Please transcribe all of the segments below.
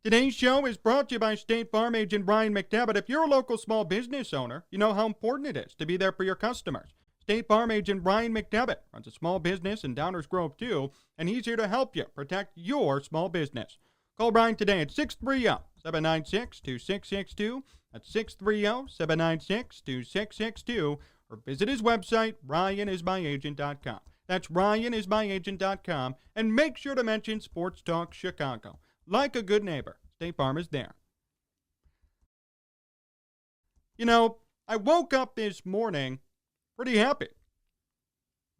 Today's show is brought to you by State Farm agent Brian McDevitt. If you're a local small business owner, you know how important it is to be there for your customers. State Farm agent Brian McDevitt runs a small business in Downers Grove, too, and he's here to help you protect your small business. Call Brian today at 630-796-2662. That's 630-796-2662. Or visit his website, ryanismyagent.com. That's ryanismyagent.com. And make sure to mention Sports Talk Chicago. Like a good neighbor, State Farm is there. You know, I woke up this morning pretty happy.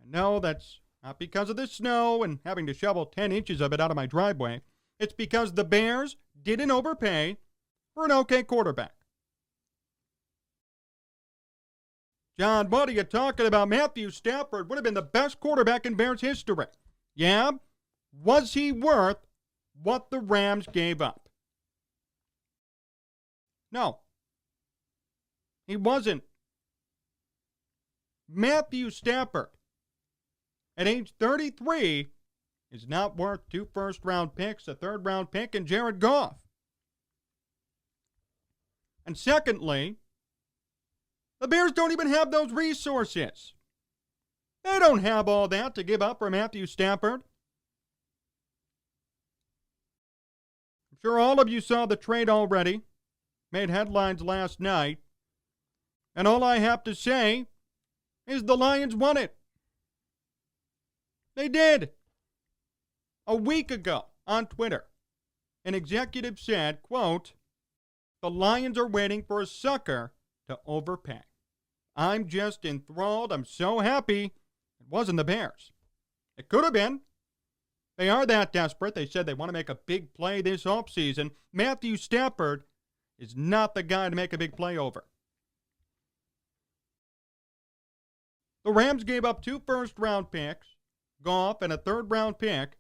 I know that's not because of the snow and having to shovel 10 inches of it out of my driveway. It's because the Bears didn't overpay for an okay quarterback. John, what are you talking about? Matthew Stafford would have been the best quarterback in Bears history. Yeah? Was he worth what the Rams gave up? No. He wasn't. Matthew Stafford, at age 33, is not worth 2 first-round picks, a third-round pick, and Jared Goff. And secondly, the Bears don't even have those resources. They don't have all that to give up for Matthew Stafford. I'm sure all of you saw the trade already. Made headlines last night. And all I have to say is the Lions won it. They did. A week ago on Twitter, an executive said, quote, "The Lions are waiting for a sucker to overpay. I'm just enthralled. I'm so happy it wasn't the Bears. It could have been. They are that desperate. They said they want to make a big play this offseason. Matthew Stafford is not the guy to make a big play over." The Rams gave up 2 first-round picks, Goff, and a third-round pick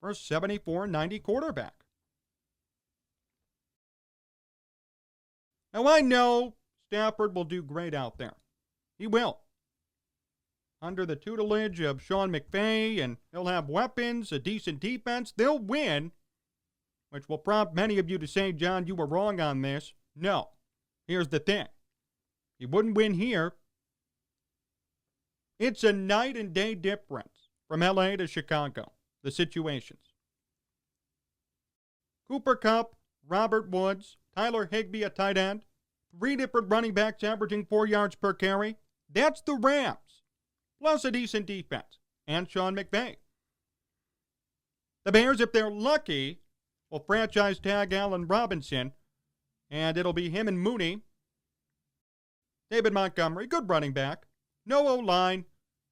for a 74-90 quarterback. Now, I know Stafford will do great out there. He will. Under the tutelage of Sean McVay, and he'll have weapons, a decent defense. They'll win, which will prompt many of you to say, John, you were wrong on this. No. Here's the thing. He wouldn't win here. It's a night and day difference from L.A. to Chicago, the situations. Cooper Kupp, Robert Woods, Tyler Higbee at tight end, 3 different running backs averaging 4 yards per carry. That's the Rams, plus a decent defense, and Sean McVay. The Bears, if they're lucky, will franchise tag Allen Robinson, and it'll be him and Mooney. David Montgomery, good running back, no O-line,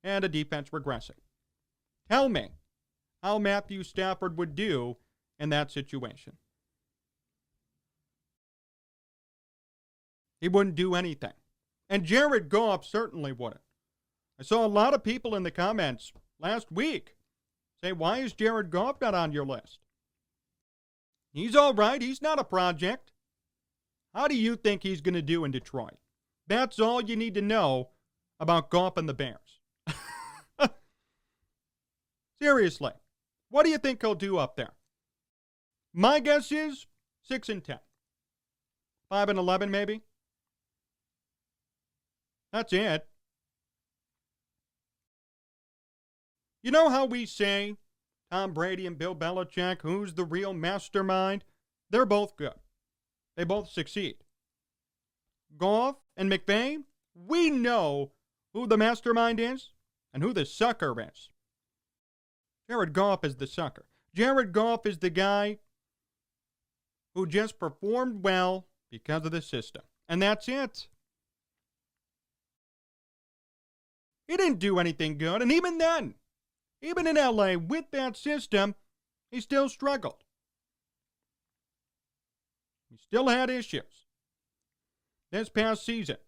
and a defense regressing. Tell me how Matthew Stafford would do in that situation. He wouldn't do anything. And Jared Goff certainly wouldn't. I saw a lot of people in the comments last week say, why is Jared Goff not on your list? He's all right. He's not a project. How do you think he's going to do in Detroit? That's all you need to know about Goff and the Bears. Seriously, what do you think he'll do up there? My guess is 6-10. 5-11 maybe. That's it. You know how we say Tom Brady and Bill Belichick, who's the real mastermind? They're both good. They both succeed. Goff and McVay, we know who the mastermind is and who the sucker is. Jared Goff is the sucker. Jared Goff is the guy who just performed well because of the system. And that's it. He didn't do anything good. And even then, even in LA with that system, he still struggled. He still had issues. This past season,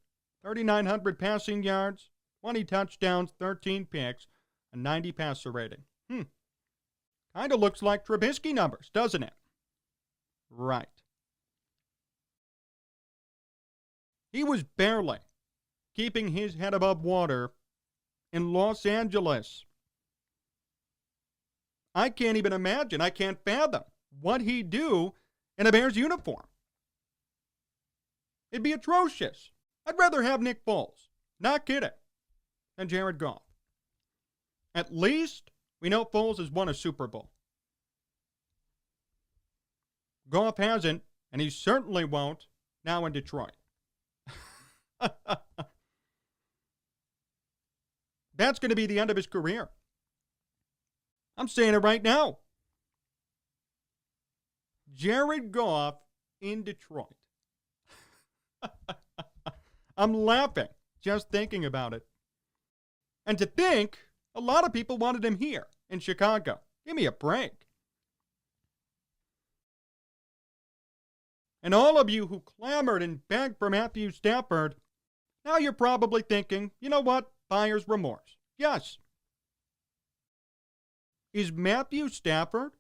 3,900 passing yards, 20 touchdowns, 13 picks, a 90 passer rating. Kind of looks like Trubisky numbers, doesn't it? Right. He was barely keeping his head above water in Los Angeles. I can't even imagine. I can't fathom what he'd do in a Bears uniform. It'd be atrocious. I'd rather have Nick Foles, not kidding, than Jared Goff. At least we know Foles has won a Super Bowl. Goff hasn't, and he certainly won't now in Detroit. That's going to be the end of his career. I'm saying it right now. Jared Goff in Detroit. I'm laughing just thinking about it. And to think, a lot of people wanted him here in Chicago. Give me a break. And all of you who clamored and begged for Matthew Stafford, now you're probably thinking, you know what? Buyer's remorse. Yes. Is Matthew Stafford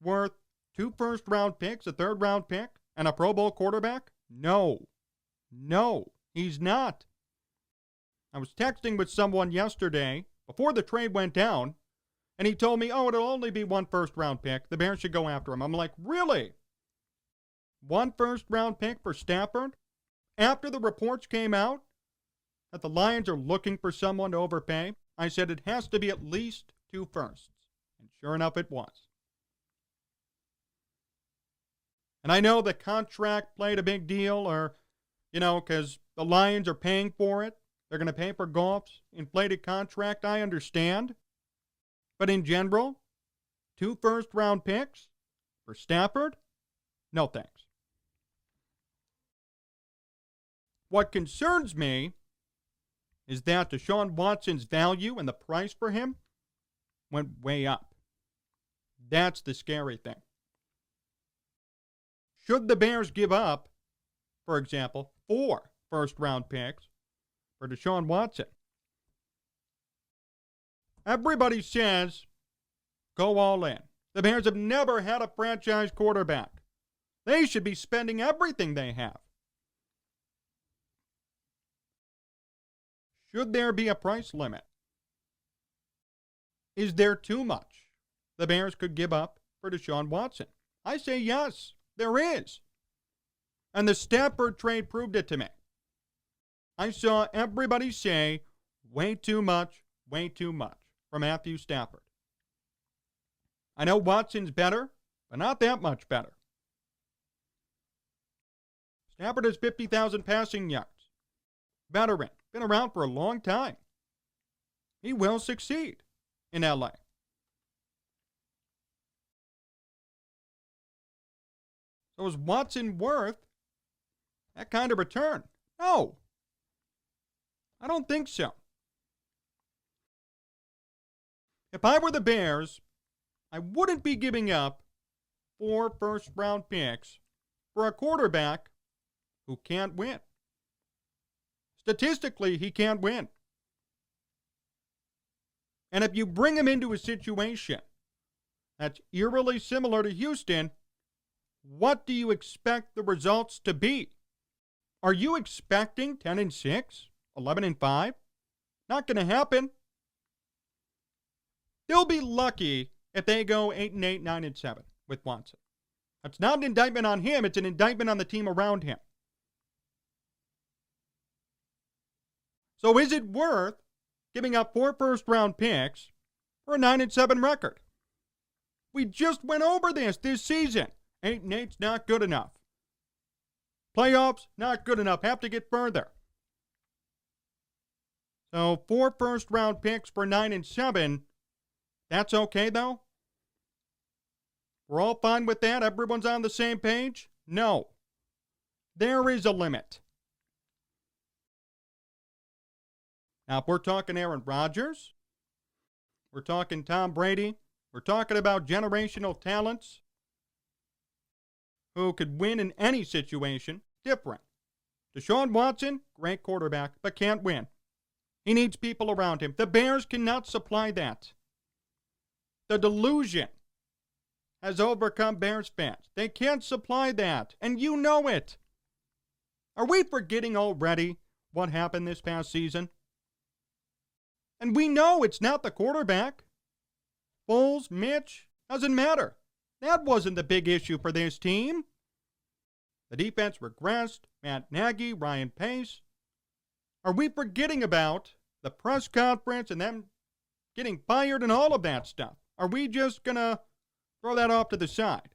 worth 2 first-round picks, a third-round pick, and a Pro Bowl quarterback? No. No, he's not. I was texting with someone yesterday before the trade went down, and he told me, oh, it'll only be 1 first-round pick. The Bears should go after him. I'm like, really? 1 first-round pick for Stafford? After the reports came out that the Lions are looking for someone to overpay, I said it has to be at least 2 firsts. And sure enough, it was. And I know the contract played a big deal, or, because the Lions are paying for it. They're going to pay for Goff's inflated contract. I understand. But in general, 2 first-round picks for Stafford? No thanks. What concerns me is that Deshaun Watson's value and the price for him went way up. That's the scary thing. Should the Bears give up, for example, 4 first-round picks for Deshaun Watson? Everybody says, go all in. The Bears have never had a franchise quarterback. They should be spending everything they have. Should there be a price limit? Is there too much the Bears could give up for Deshaun Watson? I say yes, there is. And the Stafford trade proved it to me. I saw everybody say way too much for Matthew Stafford. I know Watson's better, but not that much better. Stafford has 50,000 passing yards. Veteran, been around for a long time. He will succeed in LA. So is Watson worth that kind of return? No. I don't think so. If I were the Bears, I wouldn't be giving up 4 first-round picks for a quarterback who can't win. Statistically, he can't win. And if you bring him into a situation that's eerily similar to Houston, what do you expect the results to be? Are you expecting 10-6, 11-5? Not going to happen. They'll be lucky if they go 8-8, 9-7 with Watson. That's not an indictment on him. It's an indictment on the team around him. So is it worth giving up 4 first-round picks for a 9-7 record? We just went over this season. 8-8's not good enough. Playoffs, not good enough. Have to get further. So 4 first-round picks for 9-7, that's okay, though? We're all fine with that? Everyone's on the same page? No. There is a limit. Now, if we're talking Aaron Rodgers, we're talking Tom Brady, we're talking about generational talents who could win in any situation, different. Deshaun Watson, great quarterback, but can't win. He needs people around him. The Bears cannot supply that. The delusion has overcome Bears fans. They can't supply that, and you know it. Are we forgetting already what happened this past season? And we know it's not the quarterback. Foles, Mitch, doesn't matter. That wasn't the big issue for this team. The defense regressed. Matt Nagy, Ryan Pace. Are we forgetting about the press conference and them getting fired and all of that stuff? Are we just going to throw that off to the side?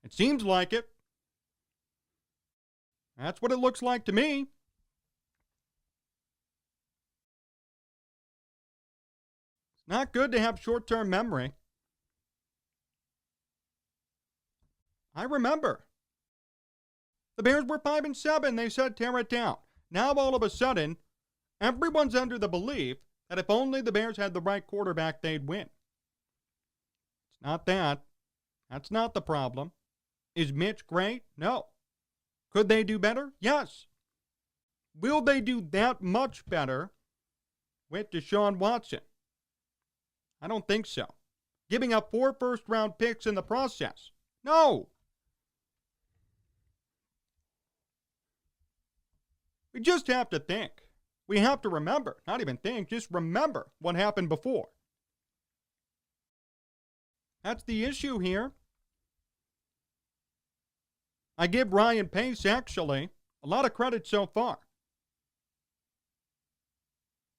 It seems like it. That's what it looks like to me. It's not good to have short-term memory. I remember. The Bears were 5-7. They said tear it down. Now all of a sudden, everyone's under the belief that if only the Bears had the right quarterback, they'd win. It's not that. That's not the problem. Is Mitch great? No. Could they do better? Yes. Will they do that much better with Deshaun Watson? I don't think so. Giving up 4 first-round picks in the process? No. We just have to think. We have to remember. Not even think, just remember what happened before. That's the issue here. I give Ryan Pace, actually, a lot of credit so far.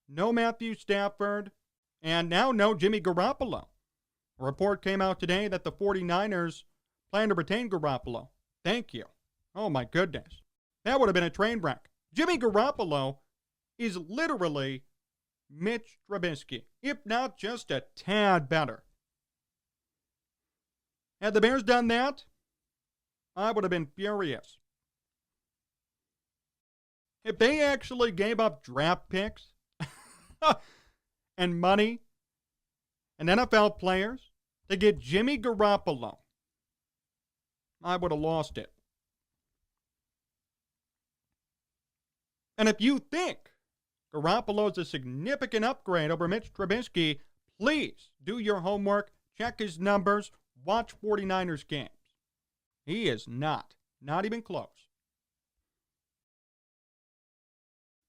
No Matthew Stafford, and now no Jimmy Garoppolo. A report came out today that the 49ers plan to retain Garoppolo. Thank you. Oh, my goodness. That would have been a train wreck. Jimmy Garoppolo is literally Mitch Trubisky, if not just a tad better. Had the Bears done that, I would have been furious. If they actually gave up draft picks and money and NFL players to get Jimmy Garoppolo, I would have lost it. And if you think Garoppolo is a significant upgrade over Mitch Trubisky, please do your homework, check his numbers, watch 49ers games. He is not even close.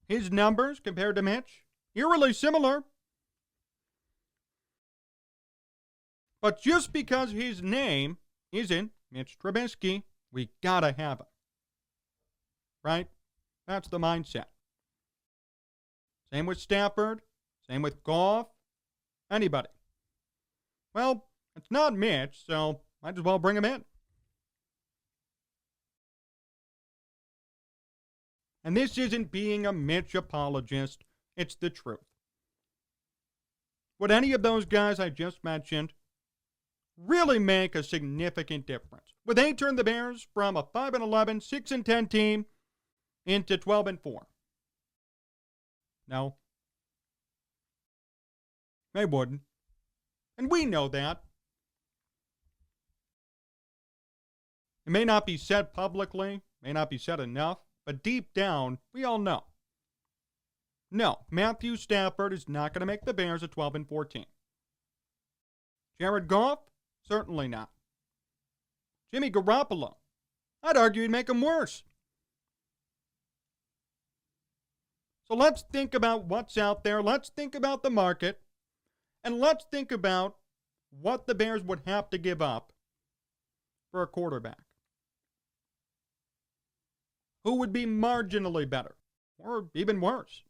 His numbers compared to Mitch, eerily similar. But just because his name isn't Mitch Trubisky, we gotta have him. Right? That's the mindset. Same with Stafford. Same with Goff. Anybody. Well, it's not Mitch, so might as well bring him in. And this isn't being a Mitch apologist. It's the truth. Would any of those guys I just mentioned really make a significant difference? Would they turn the Bears from a 5-11, 6-10 team into 12-4? No. They wouldn't. And we know that. It may not be said publicly, may not be said enough, but deep down, we all know. No, Matthew Stafford is not going to make the Bears a 12-4 team. Jared Goff? Certainly not. Jimmy Garoppolo? I'd argue he'd make him worse. So let's think about what's out there. Let's think about the market. And let's think about what the Bears would have to give up for a quarterback. Who would be marginally better or even worse?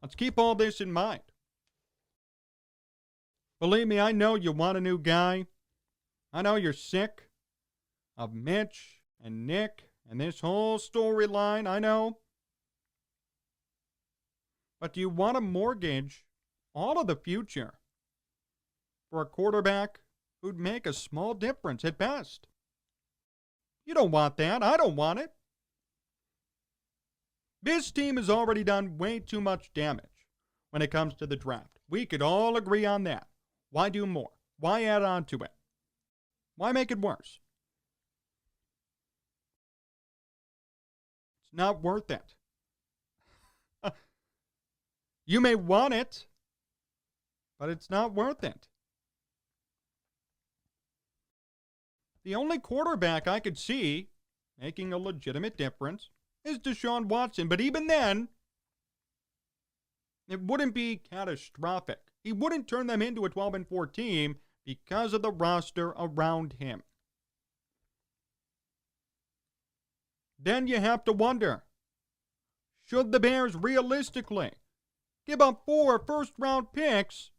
Let's keep all this in mind. Believe me, I know you want a new guy. I know you're sick of Mitch and Nick and this whole storyline. I know. But do you want to mortgage all of the future for a quarterback who'd make a small difference at best? You don't want that. I don't want it. This team has already done way too much damage when it comes to the draft. We could all agree on that. Why do more? Why add on to it? Why make it worse? It's not worth it. You may want it, but it's not worth it. The only quarterback I could see making a legitimate difference is Deshaun Watson. But even then, it wouldn't be catastrophic. he wouldn't turn them into a 12-4 team because of the roster around him. Then you have to wonder, should the Bears realistically give up 4 first-round picks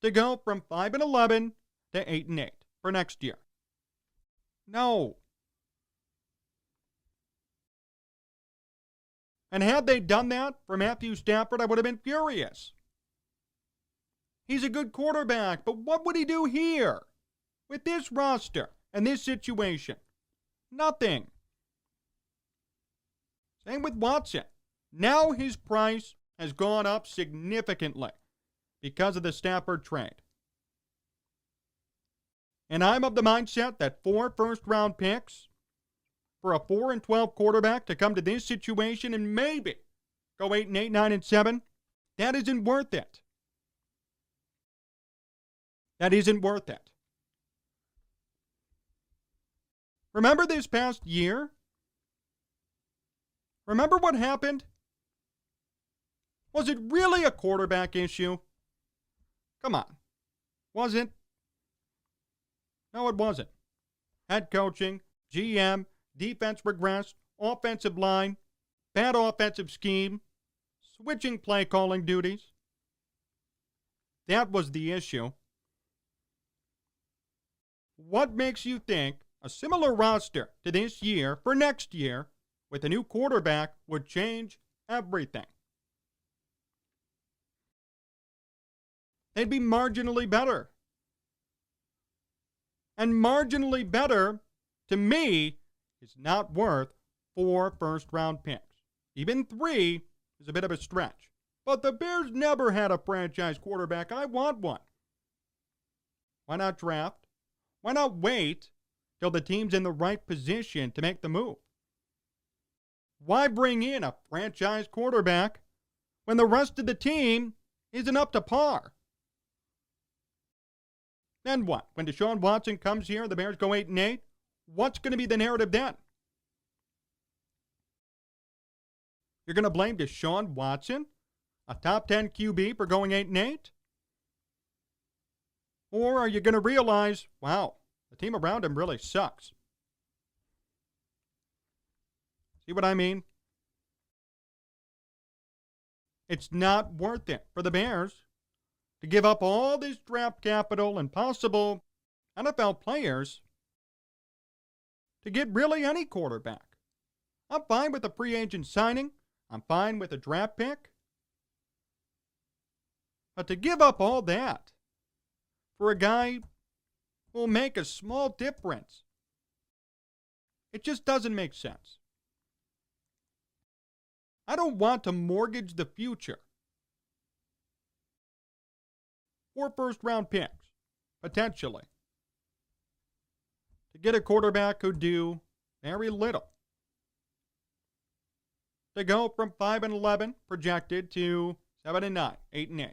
to go from 5-11 to 8-8 for next year? No. And had they done that for Matthew Stafford, I would have been furious. He's a good quarterback, but what would he do here with this roster and this situation? Nothing. Same with Watson. Now his price has gone up significantly because of the Stafford trade. And I'm of the mindset that 4 first-round picks for a 4-12 quarterback to come to this situation and maybe go 8-8, 9-7, that isn't worth it. That isn't worth it. Remember this past year? Remember what happened? Was it really a quarterback issue? Come on. Was it? No, it wasn't. Head coaching, GM, defense regressed, offensive line, bad offensive scheme, switching play calling duties. That was the issue. What makes you think a similar roster to this year for next year with a new quarterback would change everything? They'd be marginally better. And marginally better, to me, is not worth 4 first-round picks. Even 3 is a bit of a stretch. But the Bears never had a franchise quarterback. I want one. Why not draft? Why not wait till the team's in the right position to make the move? Why bring in a franchise quarterback when the rest of the team isn't up to par? Then what? When Deshaun Watson comes here, the Bears go 8-8, what's going to be the narrative then? You're going to blame Deshaun Watson, a top 10 QB, for going 8-8? Or are you going to realize, wow, the team around him really sucks? See what I mean? It's not worth it for the Bears to give up all this draft capital and possible NFL players to get really any quarterback. I'm fine with a free agent signing. I'm fine with a draft pick. But to give up all that for a guy who will make a small difference, it just doesn't make sense. I don't want to mortgage the future for first-round picks, potentially, to get a quarterback who do very little. To go from 5-11 projected to 7-9, 8-8.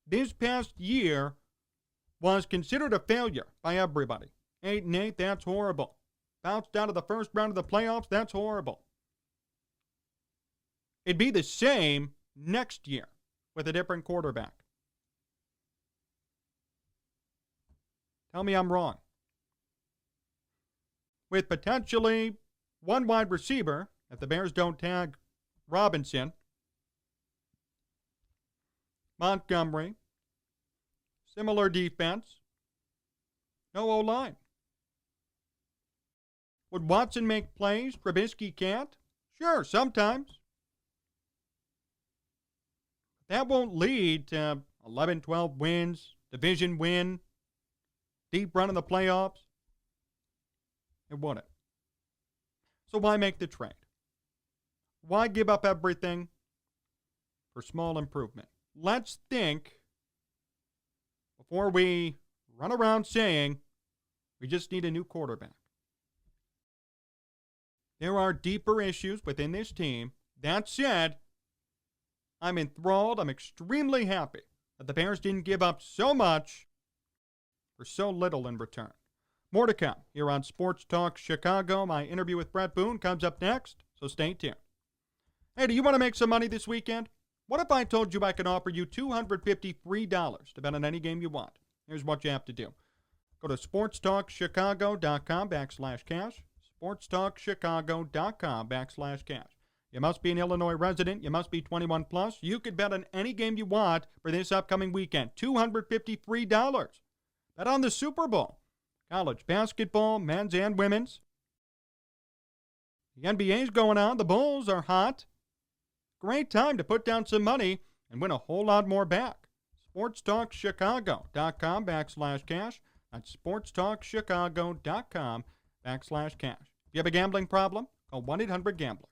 This past year was considered a failure by everybody. 8-8, that's horrible. Bounced out of the first round of the playoffs, that's horrible. It'd be the same next year with a different quarterback. Tell me I'm wrong. With potentially one wide receiver, if the Bears don't tag Robinson, Montgomery, similar defense, no O-line. Would Watson make plays Trubisky can't? Sure, sometimes. That won't lead to 11, 12 wins, division win, deep run in the playoffs. It wouldn't. So why make the trade? Why give up everything for small improvement? Let's think before we run around saying we just need a new quarterback. There are deeper issues within this team. That said, I'm enthralled. I'm extremely happy that the Bears didn't give up so much for so little in return. More to come here on Sports Talk Chicago. My interview with Brett Boone comes up next, so stay tuned. Hey, do you want to make some money this weekend? What if I told you I could offer you $250 free to bet on any game you want? Here's what you have to do. Go to sportstalkchicago.com/cash. sportstalkchicago.com/cash. You must be an Illinois resident. You must be 21 plus. You could bet on any game you want for this upcoming weekend. $250 free. Bet on the Super Bowl, college basketball, men's and women's. The NBA's going on. The Bulls are hot. Great time to put down some money and win a whole lot more back. sportstalkchicago.com/cash. That's sportstalkchicago.com/cash. If you have a gambling problem, call 1-800-GAMBLER.